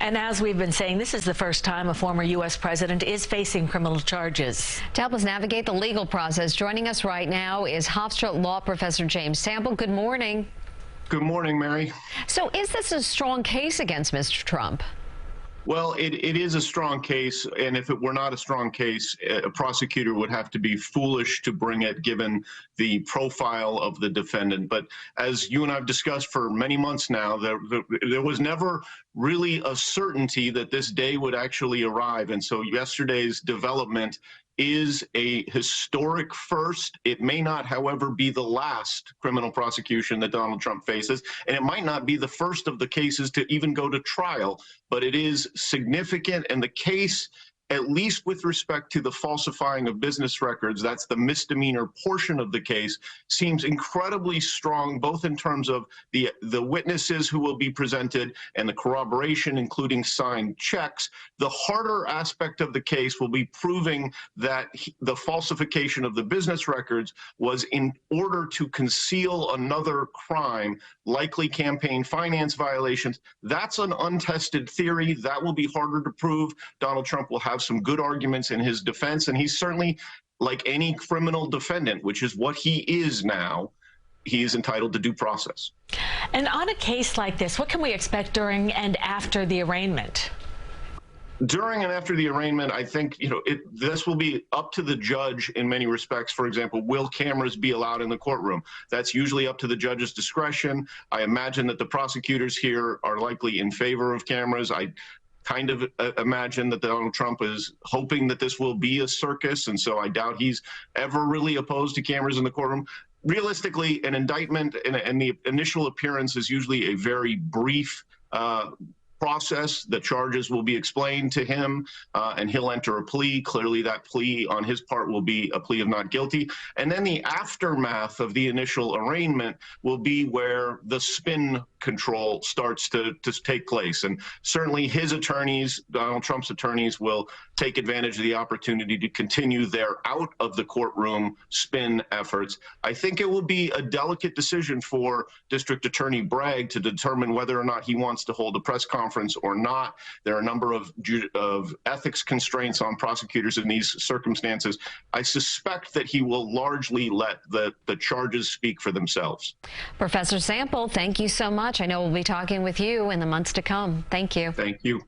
And as we've been saying, this is the first time a former U.S. president is facing criminal charges. To help us navigate the legal process, joining us right now is Hofstra law professor James Sample. Good morning. Good morning, Mary. So is this a strong case against Mr. Trump? Well, it is a strong case, and if it were not a strong case, a prosecutor would have to be foolish to bring it, given the profile of the defendant. But as you and I have discussed for many months now, there was never really a certainty that this day would actually arrive. And so yesterday's development is a historic first. It may not, however, be the last criminal prosecution that Donald Trump faces, and it might not be the first of the cases to even go to trial, but it is significant. And the case, at least with respect to the falsifying of business records, that's the misdemeanor portion of the case, seems incredibly strong, both in terms of the witnesses who will be presented and the corroboration, including signed checks. The harder aspect of the case will be proving that the falsification of the business records was in order to conceal another crime, likely campaign finance violations. That's an untested theory. That will be harder to prove. Donald Trump will have some good arguments in his defense, and he's certainly, like any criminal defendant, which is what he is now, he is entitled to due process. And on a case like this, what can we expect during and after the arraignment? During and after the arraignment, I think, this will be up to the judge in many respects. For example, will cameras be allowed in the courtroom? That's usually up to the judge's discretion. I imagine that the prosecutors here are likely in favor of cameras. I kind of imagine that Donald Trump is hoping that this will be a circus, and so I doubt he's ever really opposed to cameras in the courtroom. Realistically, an indictment and the initial appearance is usually a very brief process. The charges will be explained to him, and he'll enter a plea. Clearly, that plea on his part will be a plea of not guilty. And then the aftermath of the initial arraignment will be where the spin control starts to take place. And certainly his attorneys, Donald Trump's attorneys, will take advantage of the opportunity to continue their out of the courtroom spin efforts. I think it will be a delicate decision for District Attorney Bragg to determine whether or not he wants to hold a press conference or not. There are a number of ethics constraints on prosecutors in these circumstances. I suspect that he will largely let the charges speak for themselves. Professor Sample, thank you so much. I know we'll be talking with you in the months to come. Thank you. Thank you.